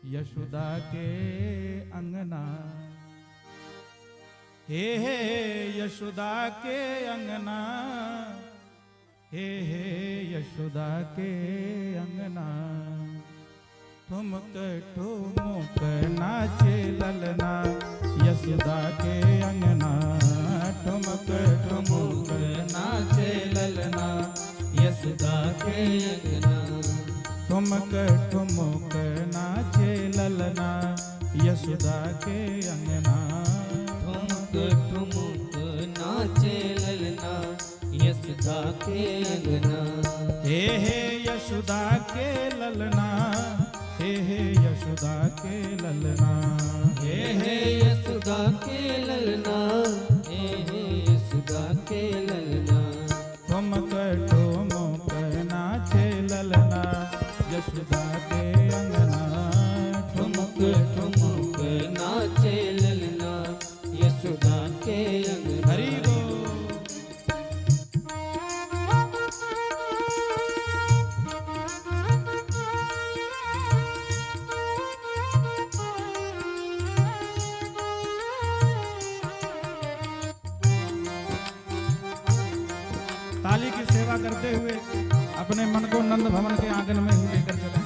यशोदा के अंगना, हे यशोदा के अंगना, हे यशोदा के अंगना, ठुमक ठुमक नाचे ललना, यशोदा के अंगना, ठुमक ठुमक नाचे ललना, यशोदा के अंगना, ठुमक ठुमक नाचे ललना, यशोदा के अंगना, ठुमक ठुमक नाचे ललना, यशोदा के अंगना, हे यशोदा के ललना, हे यशोदा के ललना, हे यशोदा के ललना, हे यशोदा के ललना, ठुमक ठुमक नाचे ललना, यशोदा के अंगना, ठुमक ठुमक नाचे ललना, यशोदा के अंगना। हरि बोल। ताली की सेवा करते हुए अपने मन को नंद भवन के आंगन में ही लेकर चले।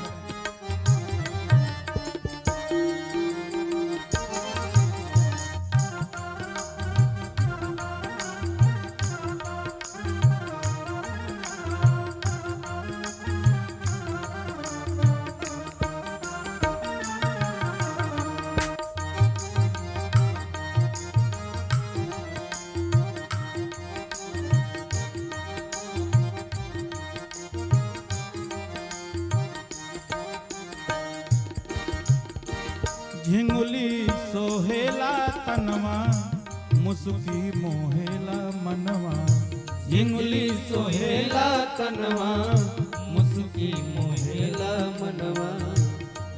झिंगुली सोहेला तनवा, मुसुकी मोहेला मनवा, झिंगुली सोहेला तनवा, मुसुकी मोहेला मनवा,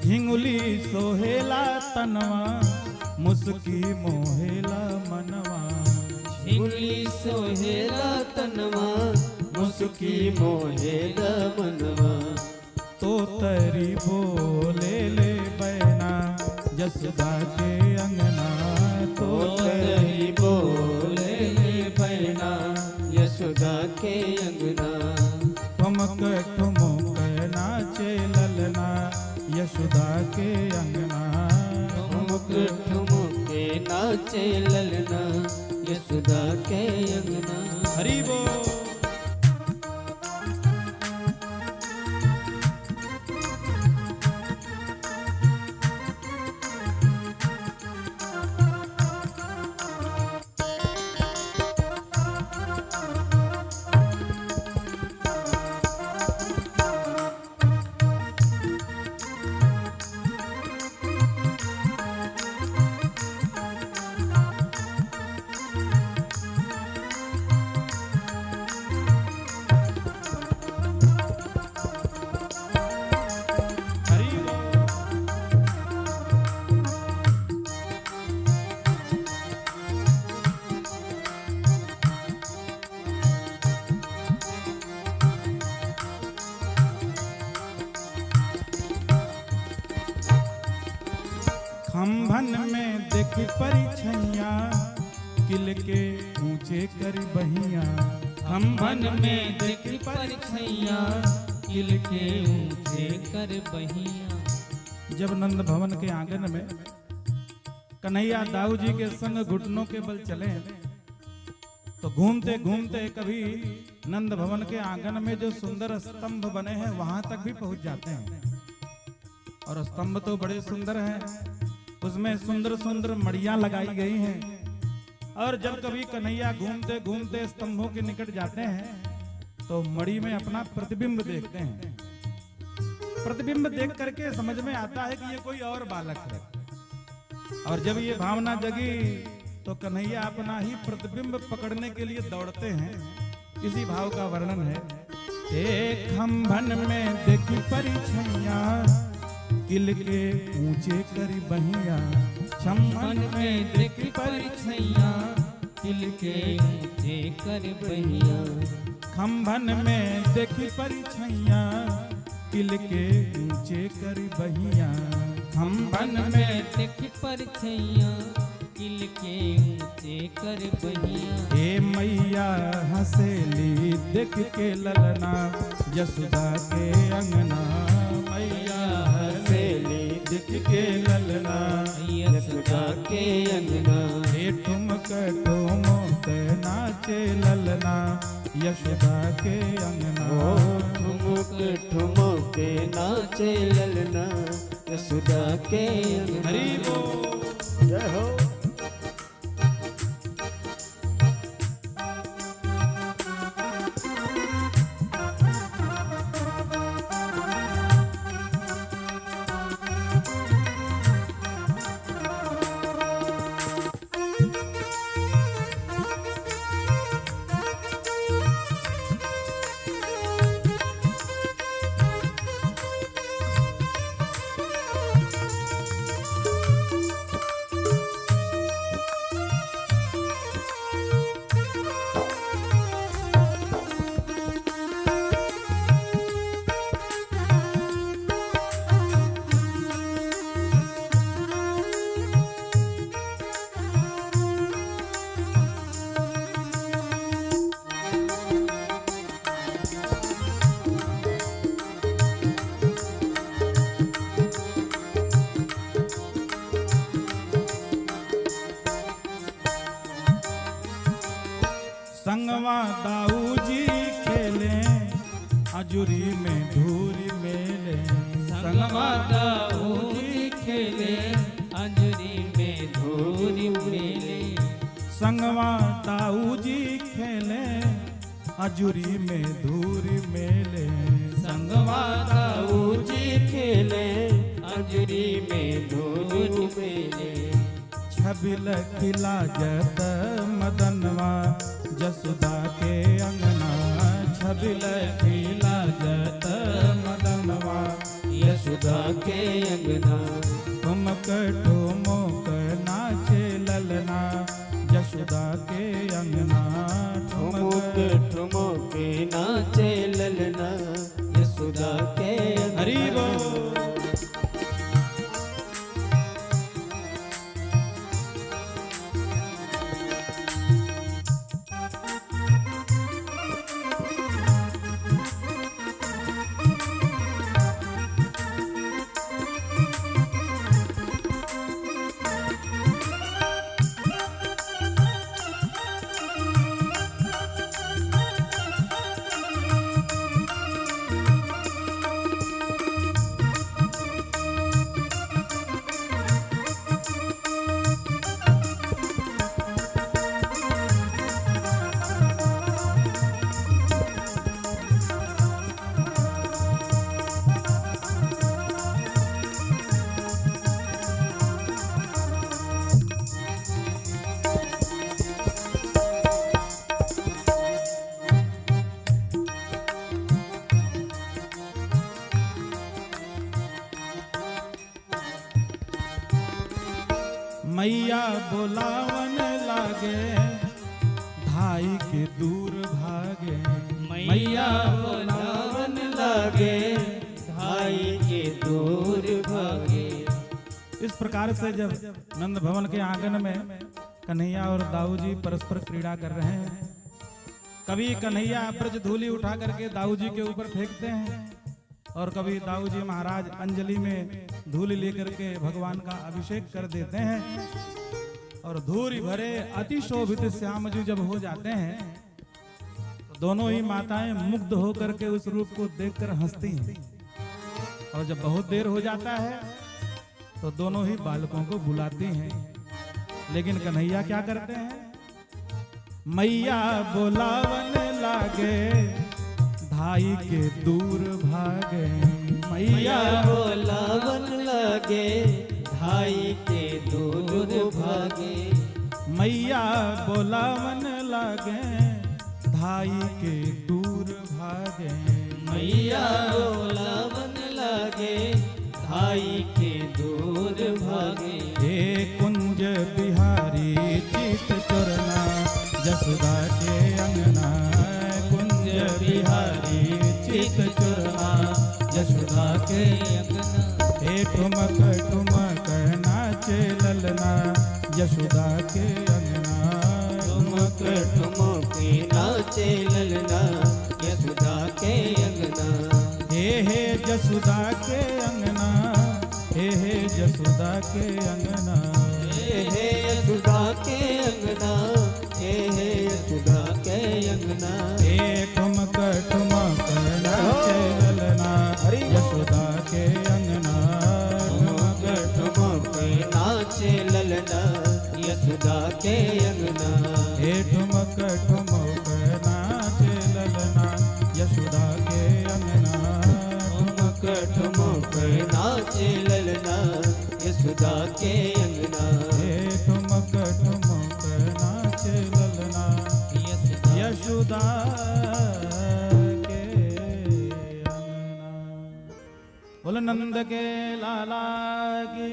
झिंगुली सोहेला तनवा, मुसुकी मोहेला मनवा, झिंगुली सोहेला तनवा, मुसुकी मोहेला मनवा, तो तरी बोले ले बैना, यशोदा के अंगना, तो तरी बोले ले बैना, यशोदा के अंगना, ठुमक ठुमक नाचे ललना, यशोदा के अंगना, ठुमक ठुमक नाचे ललना, यशोदा के अंगना। हरि बोल। खंभन में देखी परिछैया, किल के ऊंचे कर बहिया, खंभन में देखी परिछैया, किल के ऊंचे कर बहिया। जब नंद भवन के आंगन में कन्हैया दाऊ जी के संग घुटनों के बल चले, तो घूमते घूमते कभी नंद भवन के आंगन में जो सुंदर स्तंभ बने हैं वहां तक भी पहुंच जाते हैं। और स्तंभ तो बड़े सुंदर हैं, उसमें सुंदर सुंदर मड़ियां लगाई गई हैं। और जब कभी कन्हैया घूमते घूमते स्तंभों के निकट जाते हैं तो मड़ी में अपना प्रतिबिंब देखते हैं। प्रतिबिंब देख करके समझ में आता है कि ये कोई और बालक है। और जब ये भावना जगी तो कन्हैया अपना ही प्रतिबिंब पकड़ने के लिए दौड़ते हैं। इसी भाव का वर्णन है। एक खंभन में देखी परिछैया, किल के ऊंचे करी बहिया, खंभन में देखी परिछैया, किल के ऊंचे कर बहिया। खंभन में देखी परिछैया, किल के ऊंचे कर बहिया। खंभन में देख परछैया किल के ऊंचे कर बहिया हे मैया हंसेली देख के ललना यशोदा के अंगना मैया हंसेली देख के ललना यशोदा के अंगना हे ठुमक ठुमक नाचे ललना यशोदा के अंगना ठुमुक ठुमुक नाचे ललना यशोदा के अंगना। हरि बोल। जय हो। संगवा दाऊ जी खेले अजुरी में धूरी मेले संगवा दाऊदी खेले अंजरी में धूरी मेले संगवा दाऊ जी खेले अजुरी में धूरी मेले संगवा दाऊदी खेले अंजरी में धूरी मेले छबिल खिला जत मदनवा यशोदा के अंगना छबिल खिला जत मदनवा यशोदा के अंगना ठुमक ठुमक नाचे ललना यशोदा के अंगना ठुमुक ठुमुक नाचे ललना यशोदा के अंगना। हरि बोल। मैया बोलावन लागे भाई के दूर भागे मैया बोलावन लागे भाई के दूर भागे। इस प्रकार से जब नंद भवन के आंगन में कन्हैया और दाऊ जी परस्पर क्रीड़ा कर रहे हैं, कभी कन्हैया ब्रज धूलि उठा करके दाऊ जी के ऊपर फेंकते हैं और कभी दाऊ जी महाराज अंजलि में धूल लेकर के भगवान का अभिषेक कर देते हैं और धूरी भरे अति शोभित श्याम जी जब हो जाते हैं तो दोनों ही माताएं मुग्ध होकर के उस रूप को देखकर हंसती हैं और जब बहुत देर हो जाता है तो दोनों ही बालकों को बुलाती हैं। लेकिन कन्हैया क्या करते हैं? मैया बोलावन लागे धाई के दूर भागे मैया बोलावन लागे धाई के दूर भागे। मैया बोलावन लागे धाई के दूर भागे मैया बोलावन लागे धाई के दूर भागे। हे कुंज बिहारी चित चरना यशोदा के अंगना कुंज बिहारी चित चरना यशोदा के अंगना हे ठुमक ठुमक यशोदा के अंगना ठुमक ठुमके नाचे ललना यशोदा के अंगना हे जसुदा के अंगना हे जसुदा के अंगना हे यशोदा के अंगना हे यशोदा के अंगना हे ठुमक ठुमक नाचे ललना यशोदा के अंगना ठुमक ठुमके नाचे ललना यशोदा के अंगना हे ठुमक ठुमक नाचे ललना यशोदा के अंगना ठुमक ठुमके नाचे ललना यशोदा के अंगना हे ठुमक ठुमक नाचे ललना यशोदा के अंगना। बोल नंद के लाला की